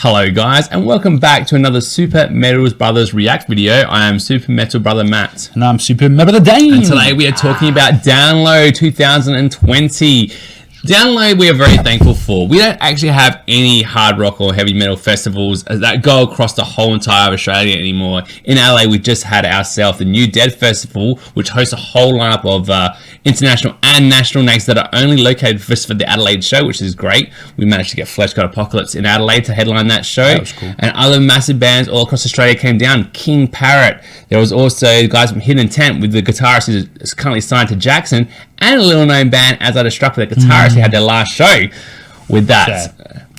Hello guys, and welcome back to another Super Metal Brothers React video. I am Super Metal Brother Matt. And I'm Super Metal Brother Dane. And today we are talking about Download 2020. Download we are very thankful for. We don't actually have any hard rock or heavy metal festivals that go across the whole entire Australia anymore. In LA we just had ourselves the New Dead Festival, which hosts a whole lineup of international and national acts that are only located just for the Adelaide show, which is great. We managed to get Flesh God Apocalypse in Adelaide to headline that show. That was cool. And other massive bands all across Australia came down. King Parrot. There was also guys from Hidden Intent with the guitarist who is currently signed to Jackson, and a little known band As I Destruct with the guitarist who had their last show with that.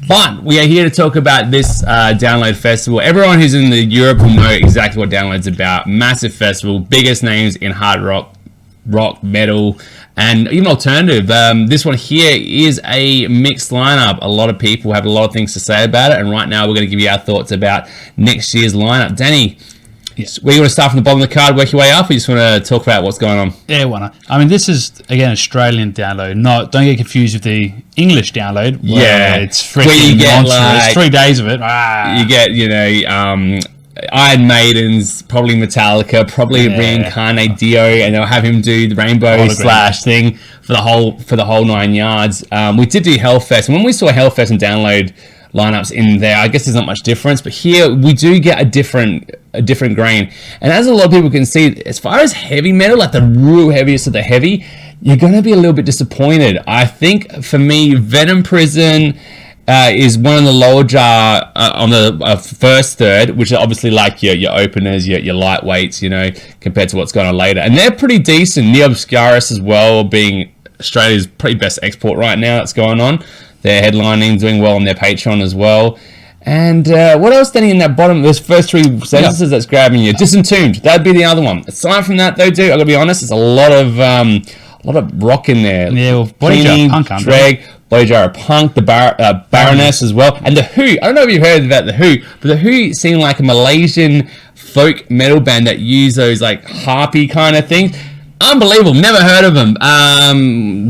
But we are here to talk about this Download Festival. Everyone who's in the Europe will know exactly what Download's about. Massive festival, biggest names in hard rock, metal, and even alternative. This one here is a mixed lineup. A lot of people have a lot of things to say about it, and right now we're going to give you our thoughts about next year's lineup. Danny, we want to start from the bottom of the card, work your way up, or you just want to talk about what's going on? Yeah, wanna. I mean, this is again Australian Download. Don't get confused with the English Download. Yeah, it's freaking monstrous. Like, 3 days of it. You get, Iron Maiden's, probably Metallica, probably Reincarnate Dio, and they'll have him do the Rainbow Slash thing for the whole 9 yards. We did do Hellfest, and when we saw Hellfest and Download lineups in there, I guess there's not much difference, but here we do get a different grain. And as a lot of people can see, as far as heavy metal, like the real heaviest of the heavy, you're going to be a little bit disappointed. I think for me, Venom Prison is one of the lower jar on the first third, which are obviously like your openers, your lightweights, compared to what's going on later. And they're pretty decent. Neo Obscurus as well, being Australia's probably best export right now that's going on. They're headlining, doing well on their Patreon as well. And what else standing in that bottom, those first 3 sentences that's grabbing you? Disentombed, that'd be the other one. Aside from that though, dude, I gotta be honest, there's a lot of rock in there. Yeah, well, Body Jar Punk, Drag, Body Jar Punk, the Baroness as well, and the Who. I don't know if you've heard about the Who, but the Who seem like a Malaysian folk metal band that use those like harpy kind of things. Unbelievable, never heard of them.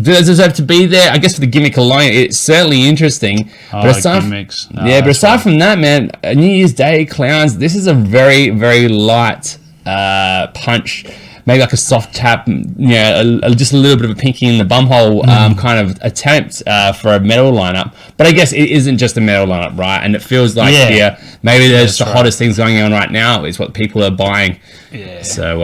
Do they deserve to be there? I guess for the gimmick alone, it's certainly interesting. But gimmicks. But aside from that, man, New Year's Day, Clowns, this is a very, very light punch. Maybe like a soft tap, just a little bit of a pinky in the bumhole kind of attempt for a metal lineup. But I guess it isn't just a metal lineup, right? And it feels like here, maybe there's the hottest things going on right now is what people are buying. Yeah. So,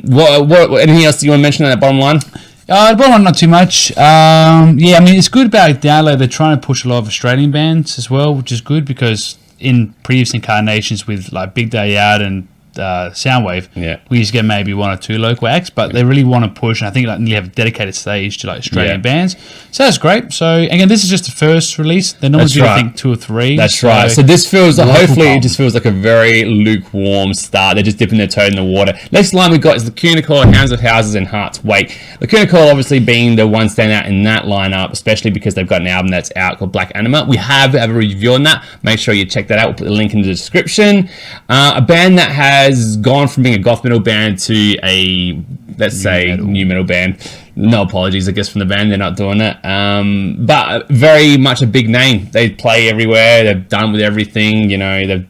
what anything else do you want to mention on that bottom line? The bottom line, not too much. I mean, it's good about Download. They're trying to push a lot of Australian bands as well, which is good because in previous incarnations with like Big Day Out and Soundwave, we used to get maybe 1 or 2 local acts, but they really want to push, and I think like nearly have a dedicated stage to like Australian bands, so that's great. So again, this is just the first release. They normally do I think 2 or 3. That's right. So this feels hopefully it just feels like a very lukewarm start. They're just dipping their toe in the water. Next line we got is Lacuna Coil, Hounds of Houses, and Heart's Wait. Lacuna Coil obviously being the one standing out in that lineup, especially because they've got an album that's out called Black Anima. We have a review on that. Make sure you check that out. We'll put the link in the description. A band that has gone from being a goth metal band to a, let's say, new metal band. No apologies, I guess, from the band. They're not doing it. But very much a big name. They play everywhere. They've done with everything. They've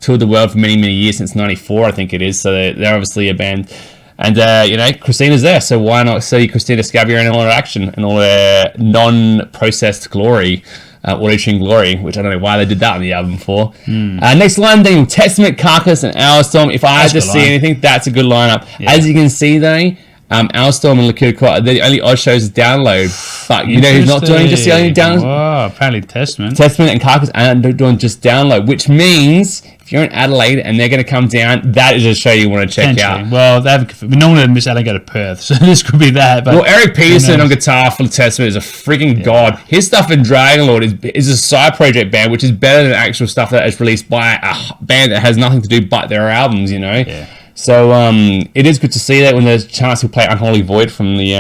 toured the world for many, many years, since 94, I think it is. So they're obviously a band. And, Christina's there. So why not see Christina Scabia in all her action and all her non-processed glory. Auto-Tune Glory, which I don't know why they did that on the album for. Next line, then Testament, Carcass, and Owlstorm. If I had to see anything, that's a good lineup. As you can see, though, Owlstorm and Lacuna Coil, the only odd shows is Download. But you know who's not doing just the only Download? Oh, apparently Testament And Carcass aren't doing just Download, which means if you're in Adelaide and they're going to come down, that is a show you want to check out. Well, we normally miss Adelaide go to Perth, so this could be that. But Eric Peterson on guitar for Testament is a freaking god. His stuff in Dragonlord is a side project band, which is better than actual stuff that is released by a band that has nothing to do but their albums, Yeah. So it is good to see that when there's a chance he'll play Unholy Void from the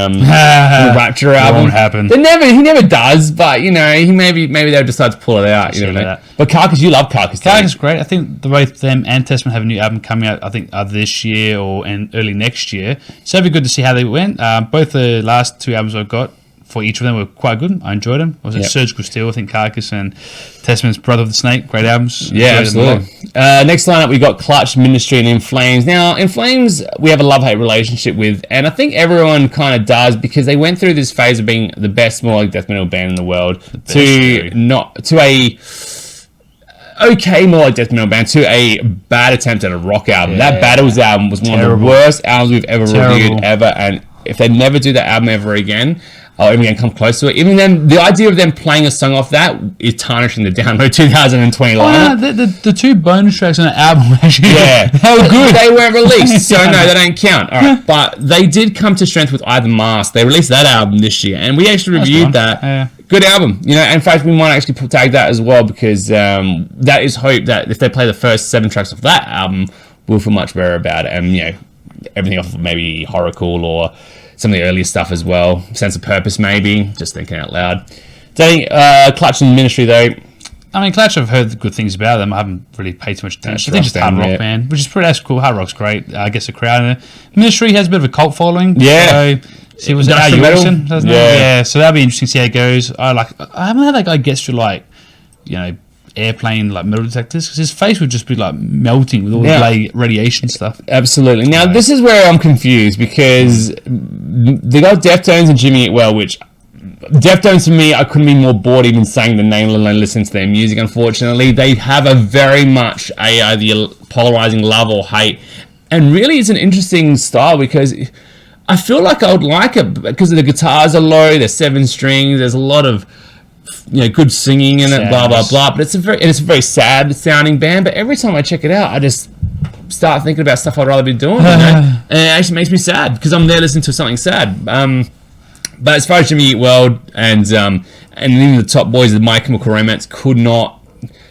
Rapture album. Won't happen. He never does, but he maybe they'll decide to pull it out. You know. But Carcass, you love Carcass. Carcass is great. I think both them and Testament have a new album coming out. I think either this year or early next year. So it'd be good to see how they went. Both the last 2 albums I've got for each of them were quite good. I enjoyed them. Was it Yep. Surgical Steel? I think Carcass and Testament's Brother of the Snake. Great albums. Yeah, Enjoyed them a lot. absolutely. Next lineup, we got Clutch, Ministry, and In Flames. Now, In Flames, we have a love-hate relationship with, and I think everyone kind of does, because they went through this phase of being the best melodic death metal band in the world to a okay melodic death metal band to a bad attempt at a rock album. Yeah. That Battles album was one of the worst albums we've ever reviewed ever, and if they never do that album ever again, or even again come close to it, even then, the idea of them playing a song off that is tarnishing the Download 2020 lineup. No, the two bonus tracks on the album actually, Yeah, they were good. They weren't released, so no, they don't count. All right, but they did come to strength with Either Mask. They released that album this year, and we actually reviewed that. Yeah. Good album, you know. In fact, we might actually tag that as well, because that is hope that if they play the first 7 tracks of that album, we'll feel much better about it, and you know, everything off of maybe Horricool or some of the earlier stuff as well. Sense of Purpose, maybe. Just thinking out loud. Don't Clutch and Ministry though. I mean, Clutch, I've heard good things about them. I haven't really paid too much attention. I think just rock hard rock band, band, which is pretty. That's cool. Hard rock's great. I guess the crowd. Ministry has a bit of a cult following. Yeah. So, see, was it Al Industrial Yorkson, doesn't it? Yeah. Yeah. So that'll be interesting to see how it goes. I haven't had that guy get through like, you know, airplane like metal detectors, because his face would just be like melting with all the radiation stuff. Absolutely. Now, this is where I'm confused, because they got Deftones and Jimmy Eat Well, which Deftones, for me, I couldn't be more bored even saying the name, let alone listening to their music. Unfortunately, they have a very much a either polarizing love or hate, and really it's an interesting style, because I feel like I would like it because the guitars are low, they're 7 strings, there's a lot of, you know, good singing in it, blah blah blah. But it's a very sad sounding band. But every time I check it out, I just start thinking about stuff I'd rather be doing, you know? And it actually makes me sad, because I'm there listening to something sad. But as far as Jimmy Eat World and even the top boys of My Chemical Romance could not.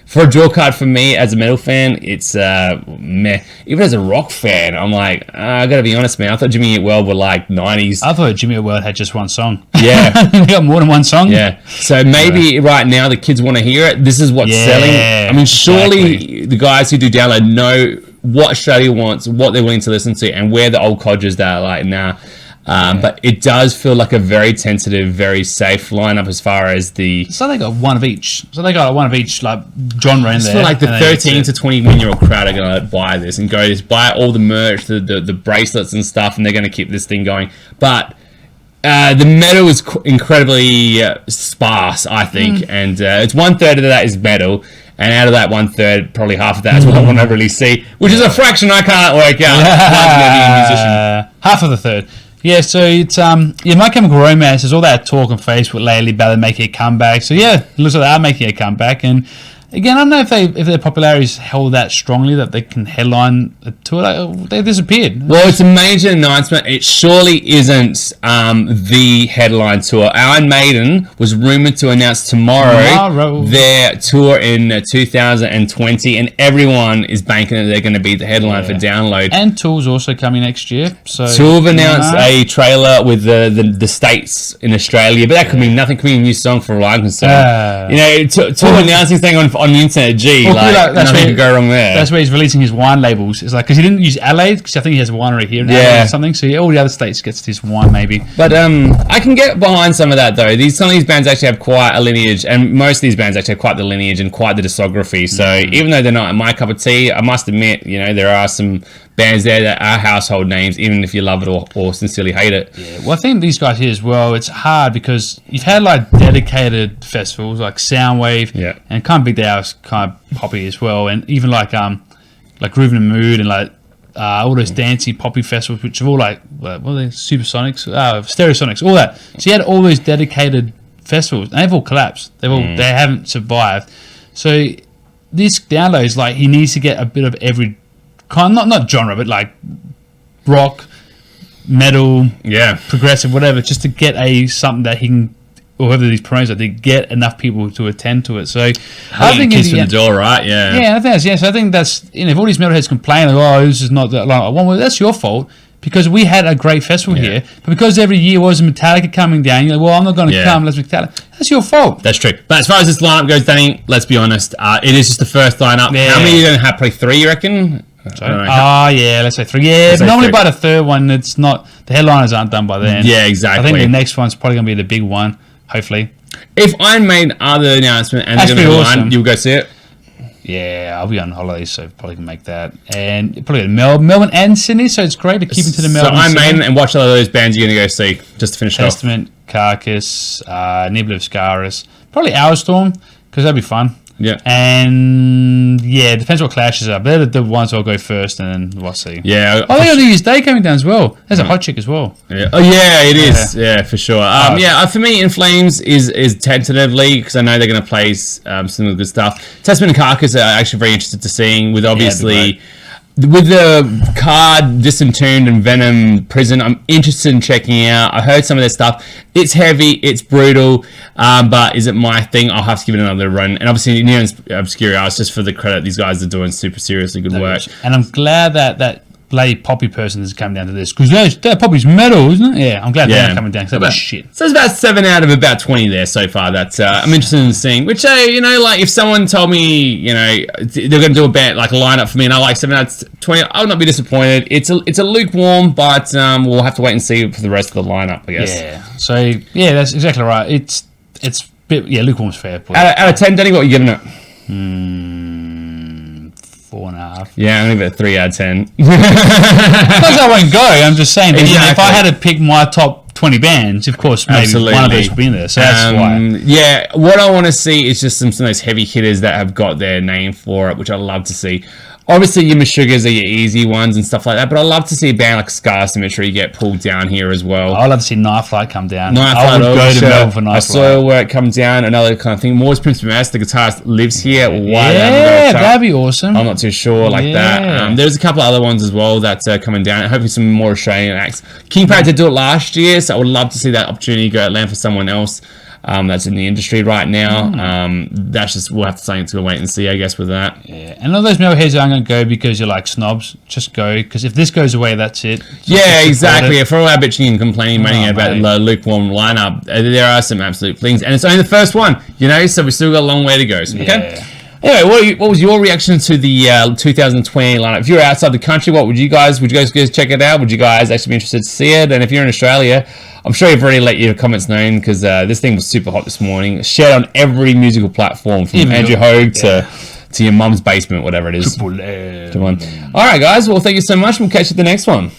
For a draw card for me as a metal fan, it's meh. Even as a rock fan, I'm like, I gotta be honest, man. I thought Jimmy Eat World were like 90s. I thought Jimmy Eat World had just one song. Yeah. They got more than one song. Yeah. So maybe right now the kids want to hear it. This is what's selling. I mean, surely the guys who do Download know what Australia wants, what they're willing to listen to, and where the old codgers that are like, nah. But it does feel like a very tentative, very safe lineup as far as the. So they got one of each. Like genre in there. I feel like the 13 to 21-year-old crowd are going to buy this and go just buy all the merch, the bracelets and stuff, and they're going to keep this thing going. But the metal is incredibly sparse, I think, and it's 1/3 of that is metal. And out of that 1/3, probably half of that is what I want to really see, which is a fraction I can't work out. Half of the third. Yeah, so it's My Chemical Romance is all that talk on Facebook lately about them making a comeback. So yeah, it looks like they are making a comeback, and again, I don't know if their popularity is held that strongly that they can headline a tour. They disappeared. Well, it's a major announcement. It surely isn't the headline tour. Iron Maiden was rumored to announce tomorrow their tour in 2020, and everyone is banking that they're going to be the headline for Download. And Tool's also coming next year. So Tool have announced a trailer with the states in Australia, but that could mean nothing. Could be a new song for all I'm concerned. You know, Tool announcing thing on the internet, nothing could go wrong there. That's where he's releasing his wine labels. It's like, because he didn't use Adelaide, because I think he has a winery here in Adelaide or something. So all the other states gets his wine maybe. But I can get behind some of that though. Some of these bands actually have quite a lineage, and most of these bands actually have quite the lineage and quite the discography. So even though they're not my cup of tea, I must admit, you know, there are some bands there that are household names, even if you love it or sincerely hate it. Yeah, well, I think these guys here as well, it's hard because you've had like dedicated festivals like Soundwave and kind of Big Day House, kind of poppy as well, and even like Groovin' and Mood and like all those dancey poppy festivals, which are all like, what are they, Supersonics, Stereosonics, all that. So you had all those dedicated festivals, and they've all collapsed. They haven't survived. So this Download is like, he needs to get a bit of every kind, not genre, but like rock, metal, progressive, whatever, just to get something that he can, or whoever these promos are, to get enough people to attend to it. So I think kiss for the door, right? I think so I think that's, you know, if all these metalheads complain like, oh, this is not that long, well, that's your fault, because we had a great festival here, but because every year was Metallica coming down, you're like, well, I'm not going to come, let's Metallica. That's your fault. That's true. But as far as this lineup goes, Danny, let's be honest, it is just the first lineup. How many are you going to have? Probably 3, you reckon? Yeah, let's say 3. Yeah, but normally 3. by the third one, it's not. The headliners aren't done by then. Yeah, exactly. I think the next one's probably gonna be the big one. Hopefully. If Iron Maiden are the announcement and That's they're going to awesome. you'll go see it. Yeah, I'll be on holiday, so probably can make that. And probably Melbourne and Sydney, so it's great to keep into the Melbourne. So Iron Maiden and watch all of those bands you're going to go see just to finish off. Testament, Carcass, Nibbler of Scaris, probably Owlstorm because that'd be fun. Yeah. And yeah, it depends what clashes are. They're the ones I'll go first, and then we'll see. Yeah. Oh, they got New Year's Day coming down as well. There's a hot chick as well. Yeah. Oh yeah, it is. Yeah, for sure. For me, In Flames is tentatively because I know they're going to play some of the good stuff. Testament and Carcass are actually very interested to seeing with obviously. With the Card, Disentombed, and Venom Prison, I'm interested in checking out. I heard some of their stuff. It's heavy, it's brutal, but is it my thing? I'll have to give it another run. And obviously, Neon Obscuritas, just for the credit, these guys are doing super seriously good work. And I'm glad that bloody Poppy person has come down to this because that Poppy's metal, isn't it? Yeah, I'm glad they're coming down because that was shit. So it's about 7 out of about 20 there so far that I'm interested in seeing. Which, like if someone told me, they're going to do a band like a lineup for me, and I like 7 out of 20, I would not be disappointed. It's a lukewarm, but we'll have to wait and see for the rest of the lineup, I guess. Yeah. So yeah, that's exactly right. It's lukewarm's fair. Out of 10, Danny, what are you giving it? 4.5. Yeah, I'm gonna give it a 3 out of 10. Because I won't go. I'm just saying. But if I had to pick my top 20 bands, of course, maybe one of those would be in there. So that's why. Yeah, what I want to see is just some of those heavy hitters that have got their name for it, which I love to see. Obviously, your Meshuggahs are your easy ones and stuff like that, but I love to see a band like Scar Symmetry get pulled down here as well. I love to see Knife Flight come down. I would go to Melbourne for Knife I saw where it comes down, another kind of thing. Morris Prince Mass, the guitarist, lives here. Yeah, that'd be awesome. I'm not too sure like that. There's a couple of other ones as well that's coming down. Hopefully some more Australian acts. King Parrot did do it last year, so I would love to see that opportunity go out land for someone else. That's in the industry right now. That's just, we'll have to wait and see, I guess, with that. Yeah, and all those metalheads aren't going to go because you're like snobs. Just go, because if this goes away, that's it. Yeah, exactly. For all our bitching and complaining about the lukewarm lineup, there are some absolute things, and it's only the first one, so we've still got a long way to go. So, okay. Anyway, what was your reaction to the 2020 lineup? If you're outside the country, would you guys check it out? Would you guys actually be interested to see it? And if you're in Australia, I'm sure you've already let your comments known because this thing was super hot this morning. Shared on every musical platform from Andrew Hogue to your mum's basement, whatever it is. Triple M. All right, guys. Well, thank you so much. We'll catch you at the next one.